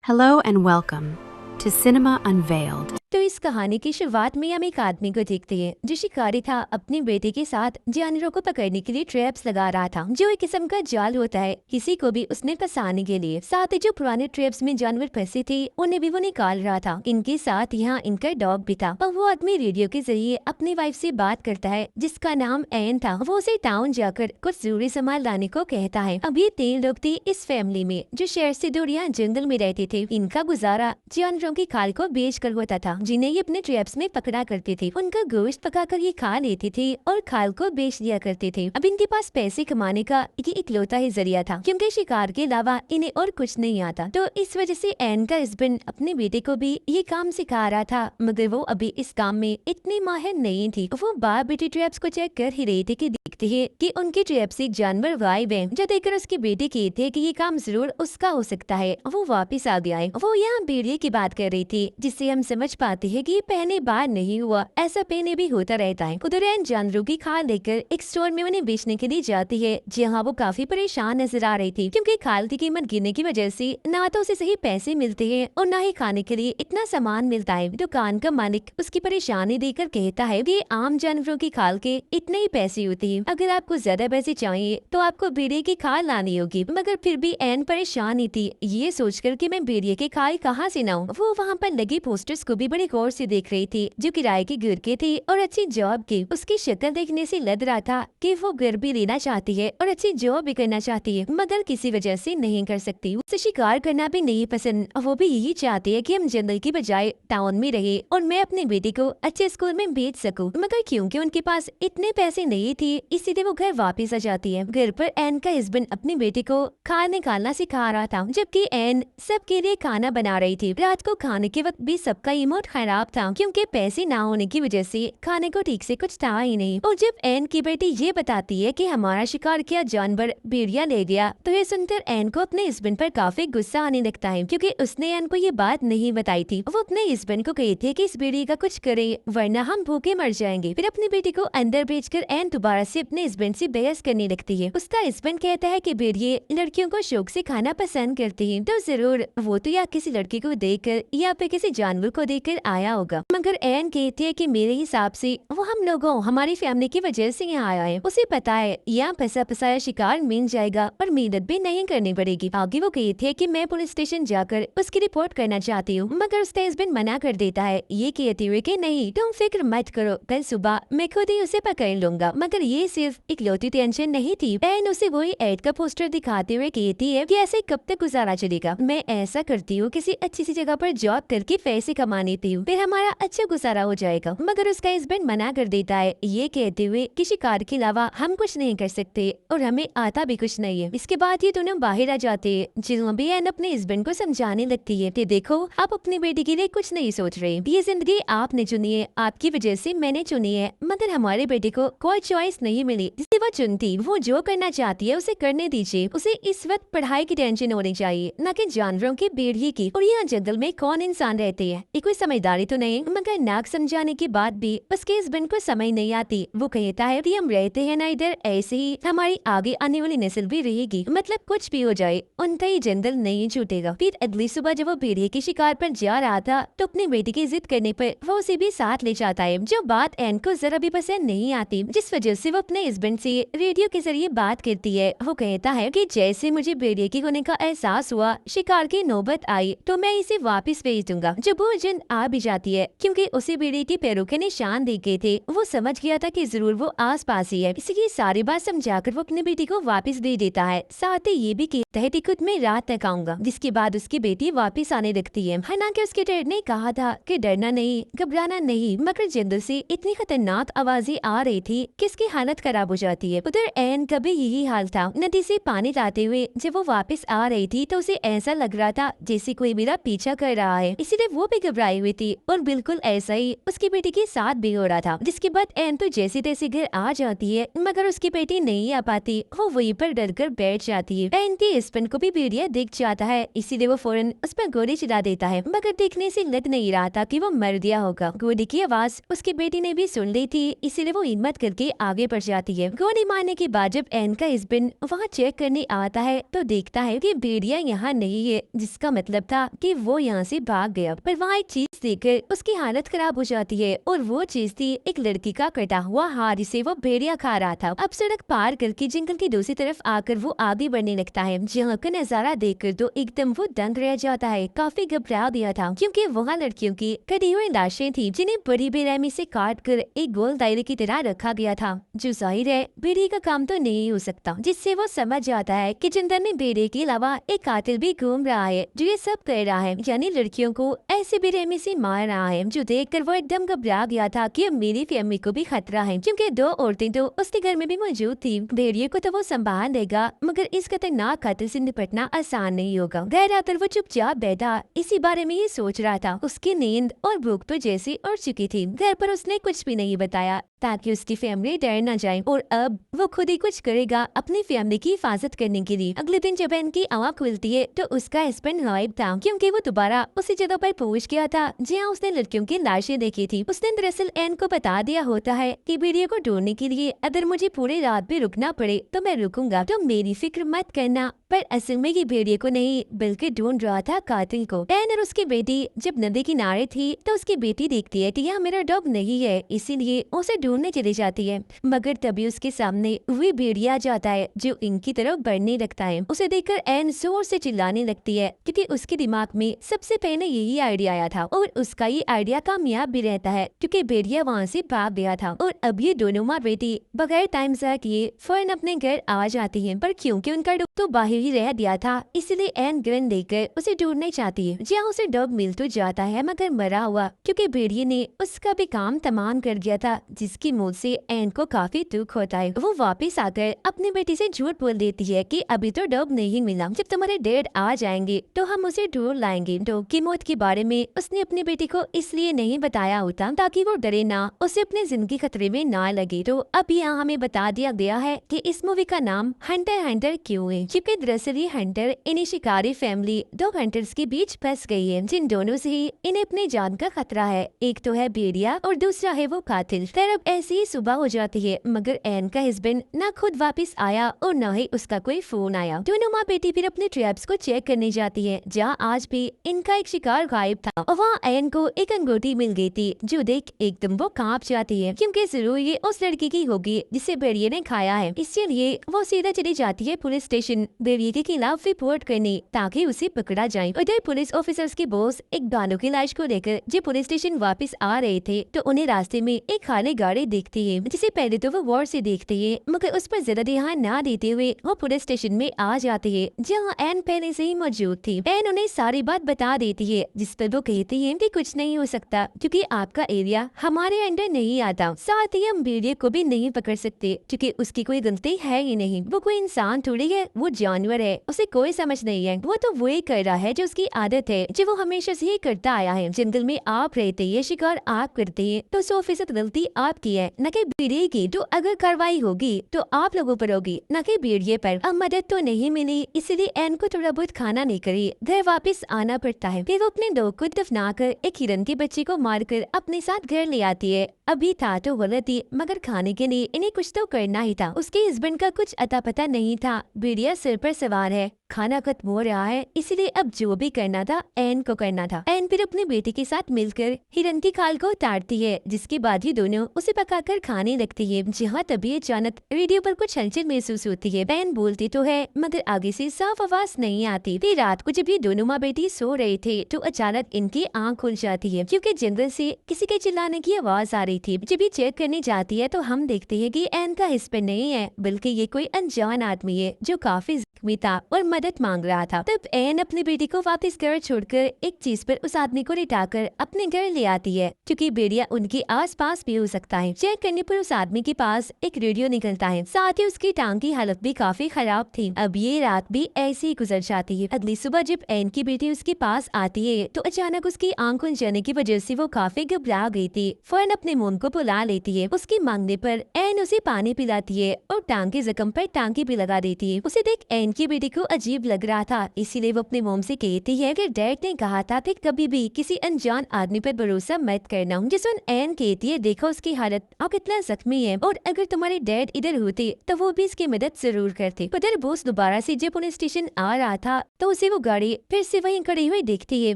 Hello and welcome to Cinema Unveiled. तो इस कहानी की शुरुआत में हम एक आदमी को देखते हैं जो शिकारी था। अपने बेटे के साथ जानवरों को पकड़ने के लिए ट्रैप्स लगा रहा था, जो एक किस्म का जाल होता है किसी को भी उसने फंसाने के लिए। साथ ही जो पुराने ट्रैप्स में जानवर फंसे थे उन्हें भी वो निकाल रहा था। इनके साथ यहाँ इनका डॉग भी था। और वो आदमी रेडियो के जरिए अपनी वाइफ से बात करता है जिसका नाम एन था। वो उसे टाउन जाकर कुछ जरूरी सामान लाने को कहता है। अब ये 3 लोग थे इस फैमिली में जो शहर से दूर यहाँ जंगल में रहते थे। इनका गुजारा जानवरों की खाल को बेच कर होता था जिन्हें ये अपने ट्रैप्स में पकड़ा करते थे। उनका गोश्त पकाकर ये खा लेते थे और खाल को बेच दिया करते थे। अब इनके पास पैसे कमाने का ये इकलौता ही जरिया था क्योंकि शिकार के अलावा इन्हें और कुछ नहीं आता। तो इस वजह से एन का हस्बैंड अपने बेटे को भी ये काम सिखा रहा था, मगर वो अभी इस काम में इतनी माहिर नहीं थी। वो बाप बेटे ट्रैप्स को चेक कर ही रहे थे कि देखते हैं कि उनके ट्रैप से एक जानवर गायब है। जो देखकर उसके बेटे कहते हैं कि ये काम जरूर उसका हो सकता है। वो वापस आ गया है। वो यहाँ भेड़िए की बात कर रही थी जिससे हम समझ पाते हैं कि ये पहले बार नहीं हुआ, ऐसा पहले भी होता रहता है। उधर एन जानवरों की खाल लेकर एक स्टोर में उन्हें बेचने के लिए जाती है जहाँ वो काफी परेशान नजर आ रही थी क्योंकि खाल की कीमत गिरने की वजह से ना तो उसे सही पैसे मिलते हैं और ना ही खाने के लिए इतना सामान मिलता है। दुकान का मालिक उसकी परेशानी देखकर कहता है कि आम जानवरों की खाल के इतने ही पैसे होते हैं, अगर आपको ज्यादा पैसे चाहिए तो आपको भेड़िए की खाल लानी होगी। मगर फिर भी एन परेशान ही थी ये सोचकर कि मैं भेड़िए की खाल कहाँ से लाऊं। वो वहाँ पर लगी पोस्टर्स को भी बड़ी गौर से देख रही थी जो किराए के घर के थे और अच्छी जॉब की। उसकी शक्ल देखने से लग रहा था कि वो घर भी लेना चाहती है और अच्छी जॉब भी करना चाहती है, मगर किसी वजह से नहीं कर सकती। उसे शिकार करना भी नहीं पसंद। वो भी यही चाहती है कि हम जंगल की बजाय टाउन में रहे और मैं अपने बेटे को अच्छे स्कूल में भेज सकूं। मगर क्योंकि उनके पास इतने पैसे नहीं थे इसीलिए वो घर वापस आ जाती है। घर पर एन का हस्बैंड अपने बेटे को खाना निकालना सिखा रहा था जबकि एन सबके लिए खाना बना रही थी। रात को खाने के वक्त भी सबका इमोट खराब था क्योंकि पैसे ना होने की वजह से खाने को ठीक से कुछ था ही नहीं। और जब एन की बेटी ये बताती है कि हमारा शिकार किया जानवर भेड़िया ले गया तो ये सुनकर एन को अपने हस्बैंड पर काफी गुस्सा आने लगता है क्योंकि उसने एन को ये बात नहीं बताई थी। वो अपने हस्बैंड को कहती है कि इस भेड़िए का कुछ करे वरना हम भूखे मर जाएंगे। फिर अपनी बेटी को अंदर भेजकर एन दोबारा से अपने हस्बैंड से बहस करने लगती है। उसका हस्बैंड कहता है कि भेड़िए लड़कियों को शौक से खाना पसंद करते हैं, तो जरूर वो तो या किसी लड़की को देखकर या फिर किसी जानवर को देखकर आया होगा। मगर एन कहती है कि मेरे हिसाब से वो हम लोगों हमारी फैमिली की वजह से यहाँ आया है। उसे पता है यहाँ फंसा फंसाया शिकार मिल जाएगा और मेहनत भी नहीं करनी पड़ेगी। आगे वो कहती है कि मैं पुलिस स्टेशन जाकर उसकी रिपोर्ट करना चाहती हूँ, मगर उसका हस्बैंड मना कर देता है ये कहते हुए कि नहीं तुम फिक्र मत करो, कल सुबह मैं खुद ही उसे पकड़ लूंगा। मगर ये सिर्फ इकलौती टेंशन नहीं थी। एन उसे वही एड का पोस्टर दिखाते हुए कहती है कि ऐसे कब तक गुजारा चलेगा। मैं ऐसा करती हूँ किसी अच्छी सी जगह पर जॉब करके पैसे कमा लेती हूँ, फिर हमारा अच्छा गुजारा हो जाएगा। मगर उसका हस्बैंड मना कर देता है ये कहते हुए कि शिकार के अलावा हम कुछ नहीं कर सकते और हमें आता भी कुछ नहीं है। इसके बाद ये दोनों बाहर आ जाते हैं जिसमें भी एन अपने हस्बैंड को समझाने लगती है कि देखो आप अपनी बेटी के लिए कुछ नहीं सोच रहे, ये जिंदगी आपने चुनी है, आपकी वजह से मैंने चुनी है, मगर हमारे बेटे को कोई चॉइस नहीं मिली जिससे वो चुनती। वो जो करना चाहती है उसे करने दीजिए। उसे इस वक्त पढ़ाई की टेंशन होनी चाहिए न कि जानवरों की भेड़िए की। और यहाँ जंगल में कौन इंसान रहते हैं, ये कोई समझदारी तो नहीं। मगर नाक समझाने के बाद भी उसके हस्बैंड को समझ नहीं आती। वो कहता है कि हम रहते हैं ना इधर, ऐसे ही हमारी आगे आने वाली नस्ल भी रहेगी, मतलब कुछ भी हो जाए उनका ये जंगल नहीं छूटेगा। फिर अगली सुबह जब वो भेड़िए के शिकार पर जा रहा था तो अपने बेटे की जिद करने पर वो उसे भी साथ ले जाता है, जो बात एन को जरा भी पसंद नहीं आती, जिस वजह से वो अपने हस्बैंड से रेडियो के जरिए बात करती है। वो कहता है कि जैसे मुझे भेड़िए के होने का एहसास हुआ, शिकार की नौबत आई तो मैं इसे वापस भेज दूंगा। जब वो जन आ भी जाती है क्योंकि उसे भेड़िए के पैरों के निशान देख गए थे, वो समझ गया था कि जरूर वो आस पास ही है, इसलिए सारी बात समझाकर वो अपनी बेटी को वापस दे देता है। साथ ही ये भी कहता है कि खुद में रात तक आऊंगा, जिसके बाद उसकी बेटी वापस आने लगती है। हालांकि उसके डैड ने कहा था कि डरना नहीं, घबराना नहीं, मगर जंगल से इतनी खतरनाक आवाजें आ रही थी कि इसकी हालत खराब हो जाती है। उधर एन का भी यही हाल था। नदी से पानी लाते हुए जब वो वापस आ रही थी तो उसे ऐसा लग रहा था जैसे कोई मेरा पीछा कर रहा है, इसीलिए वो भी घबराई हुई हुई थी और बिल्कुल ऐसा ही उसकी बेटी के साथ भी हो रहा था। जिसके बाद एन तो जैसी तैसी घर आ जाती है, मगर उसकी बेटी नहीं आ पाती। वो वहीं पर डर कर बैठ जाती है। एन के हस्बैंड को भी भेड़िया दिख जाता है, इसीलिए वो फौरन उस पर गोली चला देता है, मगर देखने से लग नहीं रहा था कि वो मर गया होगा। गोली की आवाज उसकी बेटी ने भी सुन ली थी, इसीलिए वो हिम्मत करके आगे बढ़ जाती है। गोली मारने के बाद जब एन का हस्बैंड वहाँ चेक करने आता है तो देखता है कि भेड़िया यहाँ नहीं है, जिसका मतलब था कि वो यहाँ से भाग गया। पर वहाँ एक चीज देखकर उसकी हालत खराब हो जाती है और वो चीज थी एक लड़की का कटा हुआ हार, जिसे वो भेड़िया खा रहा था। अब सड़क पार करके जंगल की दूसरी तरफ आकर वो आगे बढ़ने लगता है, जहाँ का नजारा देखकर तो एकदम वो दंग रह जाता है। काफी घबरा दिया था क्योंकि वहाँ लड़कियों की कटी हुई लाशें थी, जिन्हें बड़ी बेरहमी से काट कर एक गोल दायरे की तरह रखा गया था, जो जाहिर है भेड़िए का काम तो नहीं हो सकता। जिससे वो समझ जाता है कि जंगल में भेड़िए के अलावा एक कातिल भी घूम रहा है, जो ये सब कर रहा है, यानी लड़कियों को ऐसे बेरहमी से मार रहा है। जो देखकर वो एकदम घबरा गया था कि अब मेरी फैमिली को भी खतरा है, क्योंकि दो औरतें तो उसके घर में भी मौजूद थी। भेड़िए को तो वो संभाल लेगा, मगर इस खतरनाक कातिल से निपटना आसान नहीं होगा। देर रात वो चुपचाप बैठा इसी बारे में ही सोच रहा था। उसकी नींद और भूख तो जैसी उड़ चुकी थी। घर पर उसने कुछ भी नहीं बताया ताकि उसकी फैमिली डर न जाए, और अब वो खुद ही कुछ करेगा अपनी फैमिली की हिफाजत करने के लिए। अगले दिन जब इनकी आँख खुलती है तो उसका हस्बैंड गायब था, क्योंकि वो दोबारा उसी जगह पर पहुंच गया था जहाँ उसने लड़कियों की लाशें देखी थी। उसने दरअसल एन को बता दिया होता है कि भेड़िए को ढूंढने के लिए अगर मुझे पूरी रात भी रुकना पड़े तो मैं रुकूंगा, तो मेरी फिक्र मत करना। पर असल में ये भेड़िए को नहीं बल्कि ढूंढ रहा था कातिल को। एन और उसकी बेटी जब नदी किनारे थी तो उसकी बेटी देखती है कि यहाँ मेरा डॉग नहीं है, इसीलिए उसे ढूंढने चली जाती है। मगर तभी उसके सामने वही भेड़िया आ जाता है जो इनकी तरफ बढ़ने लगता है। उसे देखकर एन जोर से चिल्लाने लगती है, क्योंकि उसके दिमाग में सबसे पहले यही आइडिया आया था, और उसका ये आइडिया कामयाब भी रहता है क्योंकि भेड़िया वहाँ से भाग गया था। और अब ये दोनों माँ बेटी बगैर टाइम ज़ाया किए फौरन अपने घर आ जाती है। पर क्योंकि उनका डॉग तो बाहर ही रह दिया था, इसलिए एन गन लेकर उसे ढूंढने चाहती है, जहाँ उसे डॉग मिल तो जाता है मगर मरा हुआ, क्योंकि भेड़िए ने उसका भी काम तमाम कर दिया था, जिसकी मौत से एन को काफी दुख होता है। वो वापस आकर अपनी बेटी से झूठ बोल देती है कि अभी तो डॉग नहीं मिला, जब तुम्हारे डैड आ जाएंगे तो हम उसे ढूंढ लाएंगे। डॉग की मौत के बारे में उसने अपनी बेटी को इसलिए नहीं बताया होता ताकि वो डरे ना, उसे अपनी जिंदगी खतरे में ना लगे। तो अब यहाँ हमें बता दिया गया है कि इस मूवी का नाम हंटर हंटर क्यों है, जबकि दरअसल ये हंटर इन्हीं शिकारी फैमिली दो हंटर्स के बीच फंस गई है, जिन दोनों से ही इन्हें अपनी जान का खतरा है। एक तो है भेड़िया और दूसरा है वो कातिल। फिर अब ऐसी ही सुबह हो जाती है, मगर एन का हस्बैंड न खुद वापस आया और न ही उसका कोई फोन आया। दोनों माँ बेटी फिर अपने ट्रैप्स को चेक करने जाती है, जहाँ आज भी इनका एक शिकार गायब था, और वहाँ एन को एक अंगूठी मिल गई थी, जो देख एकदम वो कांप जाती है, क्योंकि जरूर ये उस लड़की की होगी जिसे भेड़िए ने खाया है। इसलिए वो सीधा चली जाती है पुलिस स्टेशन भेड़िए के खिलाफ रिपोर्ट करने, ताकि उसे पकड़ा जाए। उधर पुलिस ऑफिसर्स के बॉस एक बानो की लाश को लेकर जब पुलिस स्टेशन वापस आ रहे थे तो उन्हें रास्ते में एक खाली गाड़ी देखती है, जिसे पहले तो वो गौर से देखते हैं, मगर उस पर ज्यादा ध्यान न देते हुए वो पुलिस स्टेशन में आ जाते हैं, जहाँ एन पहले से ही मौजूद थी। एन उन्हें सारी बात बता देती है, जिस पर वो कहती है कि कुछ नहीं हो सकता, क्योंकि आपका एरिया हमारे अंडर नहीं आता, साथ ही हम भेड़िए को भी नहीं पकड़ सकते, क्योंकि उसकी कोई गलती है ही नहीं। वो कोई इंसान थोड़ी है, वो जानवर है, उसे कोई समझ नहीं है। वो तो वही कर रहा है जो उसकी आदत है, जो वो हमेशा से ही करता आया है। जंगल में आप रहते हैं, शिकार आप करते हैं, तो 100% गलती आपकी है, न कि भेड़िए की। तो अगर कार्रवाई होगी तो आप लोगों पर होगी, न कि भेड़िए पर। अब मदद तो नहीं मिली, इसलिए एन को थोड़ा बहुत खाना लेकर घर वापस आना पड़ता है। फिर वो अपने डॉग को दफनाकर एक हिरन के बच्चे को मारकर अपने साथ घर ले आती है। अभी था तो गलत ही, मगर खाने के लिए इन्हें कुछ तो करना ही था। उसके हस्बैंड का कुछ अता पता नहीं था, भेड़िया सिर पर सवार है, खाना खत्म हो रहा है, इसलिए अब जो भी करना था एन को करना था। एन फिर अपनी बेटी के साथ मिलकर हिरन की खाल को उतारती है, जिसके बाद ही दोनों उसे पकाकर खाने लगती है। जहाँ तभी अचानक रेडियो पर कुछ हलचल महसूस होती है। एन बोलती तो है, मगर आगे से साफ आवाज नहीं आती। फिर रात को जब ये दोनों माँ बेटी सो रहे थे तो अचानक इनकी आँख खुल जाती है, क्योंकि जंगल से किसी के चिल्लाने की आवाज आ रही थी। जब ये चेक करने जाती है तो हम देखते हैं कि एन का हस्बैंड नहीं है, बल्कि ये कोई अनजान आदमी है जो काफी जख्मी था और मदद मांग रहा था। तब एन अपनी बेटी को वापस घर छोड़कर एक चीज पर उस आदमी को लिटाकर अपने घर ले आती है, क्योंकि भेड़िया उनके आसपास भी हो सकता है। चेक करने पर उस आदमी के पास एक रेडियो निकलता है, साथ ही उसकी टांग की हालत भी काफी खराब थी। अब ये रात भी ऐसे ही गुजर जाती है। अगली सुबह जब एन की बेटी उसके पास आती है तो अचानक उसकी आंख खुल जाने की वजह से वो काफी घबरा गई थी। फौरन अपने मोम को बुला लेती है। उसके मांगने पर एन उसे पानी पिलाती है और टांग के जख्म पर टांकी भी लगा देती है। उसे देख एन की बेटी को अजीब लग रहा था, इसीलिए वो अपने मोम से कहती है कि डैड ने कहा था कि कभी भी किसी अनजान आदमी पर भरोसा मत करना। जिस एन कहती है, देखो उसकी हालत अब कितना जख्मी है और अगर तुम्हारे डैड इधर होते तो वो भी इसकी मदद जरूर करते। उधर बोस दोबारा से जब पुलिस स्टेशन आ रहा था तो उसे वो गाड़ी फिर से वहीं खड़ी हुई दिखती है,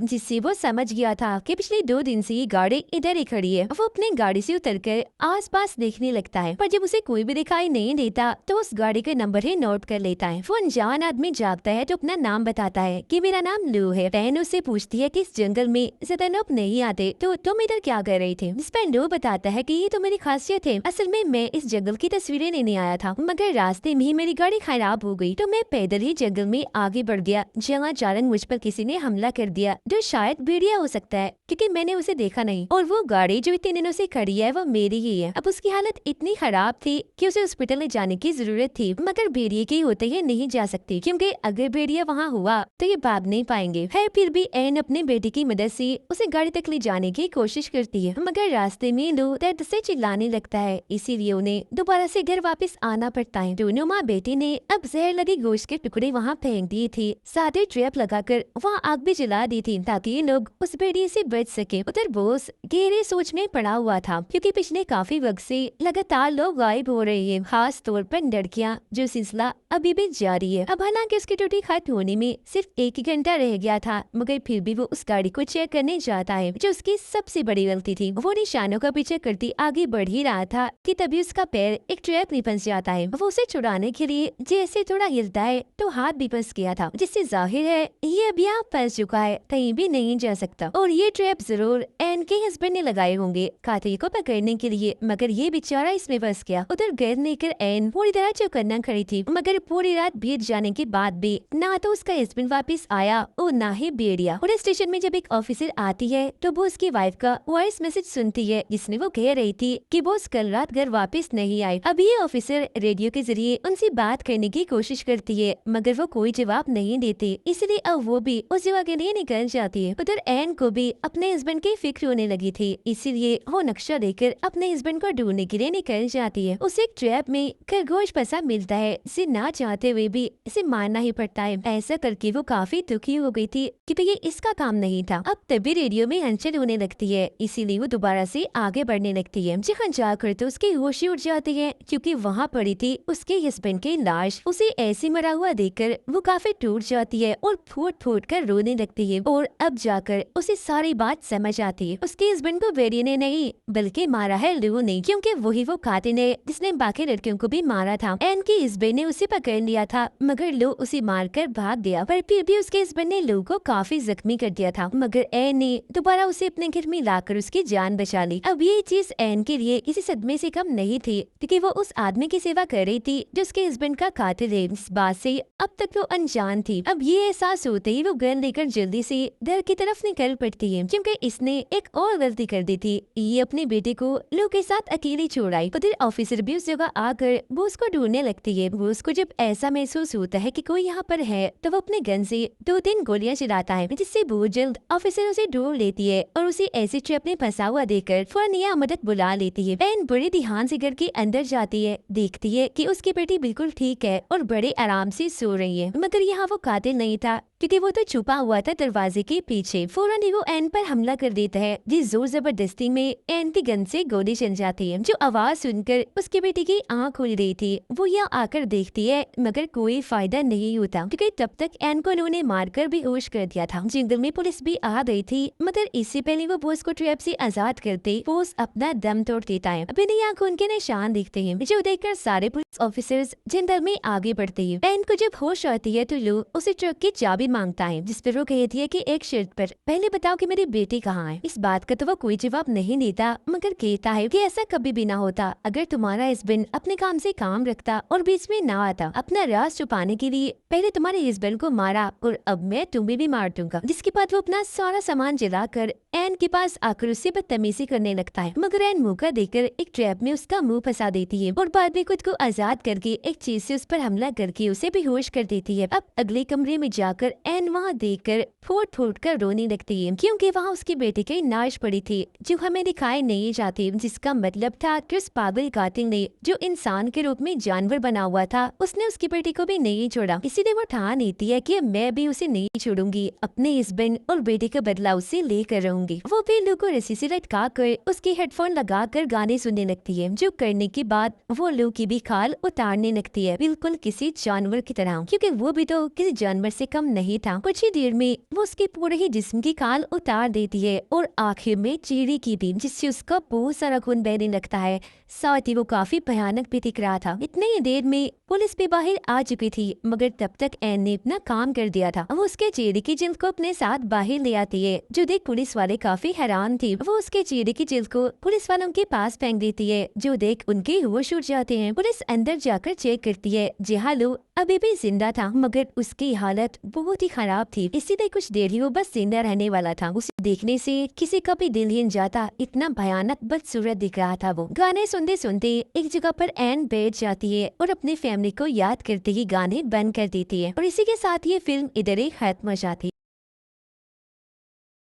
जिससे वो समझ गया था कि पिछले 2 दिन से ये गाड़ी इधर ही खड़ी है। वो अपने गाड़ी से उतरकर आसपास देखने लगता है, पर जब उसे कोई भी दिखाई नहीं देता तो उस गाड़ी का नंबर ही नोट कर लेता है। वो अनजान आदमी जागता है तो अपना नाम बताता है कि मेरा नाम लू है। बहन उससे पूछती है कि इस जंगल में ज्यादा लोग नहीं आते तो तुम इधर क्या कर रही थी। इस पर लू बताता है कि ये तो मेरी खासियत है, असल में मैं इस जंगल की तस्वीरें लेने आया था, मगर रास्ते में ही मेरी गाड़ी खराब हो गई तो मैं पैदल ही जंगल में आगे बढ़ गया, जहाँ अचानक मुझ पर किसी ने हमला कर दिया, जो शायद भेड़िया हो सकता है क्योंकि मैंने उसे देखा नहीं, और वो गाड़ी जो इतने दिनों से खड़ी है वो मेरी ही है। अब उसकी हालत इतनी खराब थी कि उसे हॉस्पिटल ले जाने की जरूरत थी, मगर भेड़िए के होते ही नहीं जा सकती, क्योंकि अगर भेड़िया वहाँ हुआ तो ये भाग नहीं पाएंगे। है फिर भी एन अपने बेटी की मदद से उसे गाड़ी तक ले जाने की कोशिश करती है, मगर रास्ते में लू दर्द से चिल्लाने लगता है, इसीलिए उन्हें दोबारा से घर वापस आना पड़ता है। दोनों माँ बेटी ने अब जहर लगी गोश्त के टुकड़े वहाँ फेंक दिए थे, साथ ही ट्रैप लगाकर वहाँ आग भी जला दी थी ताकि ये लोग उस भेड़िए से बच सके। उधर बोस गहरे सोच में पड़ा हुआ था, क्योंकि पिछले काफी वक्त से लगातार लोग गायब हो रहे हैं, खास तौर पर लड़कियां, जो सिलसिला अभी भी जारी है। अब हालांकि उसकी ड्यूटी खत्म होने में सिर्फ 1 ही घंटा रह गया था, मगर फिर भी वो उस गाड़ी को चेक करने जाता है, जो उसकी सबसे बड़ी गलती थी। वो निशानों का पीछे करती आगे बढ़ ही रहा था कि तभी उसका पैर एक ट्रैप में फंस जाता है। वो उसे छुड़ाने के लिए जैसे थोड़ा हिलता है तो हाथ भी फंस गया था, जिससे जाहिर है ये अभी यहाँ फंस चुका है, कहीं भी नहीं जा सकता। और ये ट्रैप जरूर एन के हस्बैंड ने लगाए होंगे कातिल को पकड़ने के लिए, मगर ये बेचारा इसमें फंस गया। उधर घर लेकर एन पूरी तरह चौकन्ना खड़ी थी, मगर पूरी रात बीत जाने के बाद भी ना तो उसका हस्बैंड वापस आया और ना ही भेड़िया। पुलिस स्टेशन में जब एक ऑफिसर आती है तो वो उसकी वाइफ का वॉइस मैसेज सुनती है, जिसमें वो कह रही थी कि बॉस कल रात घर वापस नहीं आए। अब ये ऑफिसर रेडियो के जरिए उनसे बात करने की कोशिश करती है, मगर वो कोई जवाब नहीं देते, इसलिए अब वो भी उस जगह के लिए निकल जाती है। उधर एन को भी अपने हस्बैंड की फिक्र होने लगी थी, इसीलिए वो नक्शा लेकर अपने हस्बैंड को ढूंढने के लिए निकल जाती है। उसे एक ट्रैप में खरगोश फंसा मिलता है, इसे ना चाहते हुए भी इसे मारना ही पड़ता है। ऐसा करके वो काफी दुखी हो गई थी क्योंकि ये इसका काम नहीं था। अब तभी रेडियो में हलचल होने लगती है, इसीलिए वो दोबारा से आगे बढ़ने लगती है। जहाँ जाकर तो उसकी होश ही उड़ जाती है, क्योंकि वहाँ पड़ी थी उसके हस्बैंड की लाश। उसे ऐसे मरा हुआ देखकर वो काफी टूट जाती है और फूट फूट कर रोने लगती है, और अब जाकर उसे सारी बात समझ आती है। उसके हस्बैंड को भेड़िए ने नहीं बल्कि मारा है लू ने, क्योंकि वही वो कातिल है जिसने बाकी लड़कियों को भी मारा था। एन के हस्बैंड ने उसे पकड़ लिया था, मगर लू उसे मारकर भाग गया, पर फिर भी उसके हस्बैंड ने लू को काफी जख्मी कर दिया था, मगर एन ने दोबारा उसे अपने घर में लाकर उसकी जान बचा ली। अब ये चीज एन के लिए किसी सदमे से कम नहीं थी, क्योंकि वो उस आदमी की सेवा कर रही थी जो उसके हस्बैंड का कातिल है। इस बात से अब तक वो अनजान थी। अब ये एहसास होते ही वो गन लेकर जल्दी से घर की तरफ निकल पड़ती है, क्योंकि इसने एक और गलती कर दी थी, ये अपने बेटे को लू के साथ अकेली छोड़ आई। उधर ऑफिसर भी उस जगह आकर वो उसको ढूंढने लगती है। वो उसको जब ऐसा महसूस होता है कि कोई यहाँ पर है तो वो अपने गन से 2-3 गोलियां चलाता है, जिससे बहुत जल्द ऑफिसर उसे ढूंढ लेती है और उसे ऐसे ट्रैप में फंसा हुआ देखकर फौरन यह मदद बुला लेती है। एन बड़े ध्यान से घर के अंदर जाती है, देखती है कि उसकी बेटी बिल्कुल ठीक है और बड़े आराम से सो रही है, मगर यहाँ वो कातिल नहीं था, क्योंकि वो तो छुपा हुआ था दरवाजे के पीछे। फौरन ही वो एन पर हमला कर देता है, जिस जोर जबरदस्ती में एन की गन से गोली चल जाती है। जो आवाज सुनकर उसकी बेटी की आंख खुल रही थी, वो यहाँ आकर देखती है, मगर कोई फायदा नहीं होता, क्योंकि तब तक एन को उन्होंने मारकर बेहोश कर दिया था। जंगल में पुलिस भी आ गई थी, मगर इससे पहले वो बॉस को ट्रैप से आजाद करते बॉस अपना दम तोड़ देता है। अपनी आंखों उनके निशान दिखते हैं, जो देखकर सारे पुलिस ऑफिसर्स जंगल में आगे बढ़ते हैं। एन को जब होश आती है तो लू उसे ट्रक की चाबी मांगता है, जिस पर वो कहती है कि एक शर्त पर, पहले बताओ कि मेरी बेटी कहाँ है। इस बात का तो वो कोई जवाब नहीं देता, मगर कहता है कि ऐसा कभी भी ना होता अगर तुम्हारा हस्बैंड अपने काम से काम रखता और बीच में ना आता। अपना राज छुपाने पाने के लिए पहले तुम्हारे हस्बैंड को मारा और अब मैं तुम्हें भी मार दूंगा। जिसके बाद वो अपना सारा सामान जलाकर एन के पास आकर उससे बदतमीजी करने लगता है, मगर एन मौका देकर एक ट्रैप में उसका मुंह फंसा देती है और बाद में खुद को आजाद करके एक चीज से उस पर हमला करके उसे बेहोश कर देती है। अब अगले कमरे में जाकर एन वहाँ देखकर फूट फूट कर रोने लगती है, क्योंकि वहाँ उसके बेटे की नाश पड़ी थी जो हमें दिखाई नहीं जाती, जिसका मतलब था कि उस पागल कातिल ने जो इंसान के रूप में जानवर बना हुआ था उसने उसकी बेटी को भी नहीं छोड़ा। इसीलिए वो ठान लेती है कि मैं भी उसे नहीं छोड़ूंगी, अपने हस्बैंड और बेटे का बदला उससे लेकर रहूंगी। वो भी लू को रस्सी से लटका कर उसके हेडफोन लगाकर गाने सुनने लगती है, जो करने के बाद वो लू की भी खाल उतारने लगती है, बिल्कुल किसी जानवर की तरह, क्योंकि वो भी तो किसी जानवर से कम नहीं था। कुछ ही देर में वो उसके पूरे ही जिस्म की खाल उतार देती है और आखिर में चीड़ी की भी, जिससे उसका बहुत सारा खून बहने लगता है। साथ ही वो काफी भयानक भी दिख रहा था। इतने ही देर में पुलिस भी बाहर आ चुकी थी, मगर तब तक एन ने अपना काम कर दिया था। वो उसके चेहरे की जिल्द को अपने साथ बाहर ले आती है, जो देख पुलिस वाले काफी हैरान थे। वो उसके चेहरे की जिल्द को पुलिस वालों के पास फेंक देती है, जो देख उनके होश उड़ जाते हैं। पुलिस अंदर जाकर चेक करती है। जेहालू अभी भी जिंदा था, मगर उसकी हालत बहुत ही खराब थी, इसीलिए कुछ देर ही वो बस जिंदा रहने वाला था। उसे देखने से किसी का भी दिल हिल जाता, इतना भयानक बदसूरत दिख रहा था वो। गाने सुनते सुनते एक जगह पर एन बैठ जाती है और अपनी फैमिली को याद करते ही गाने बंद कर देती है, और इसी के साथ ये फिल्म इधर ही खत्म हो जाती है।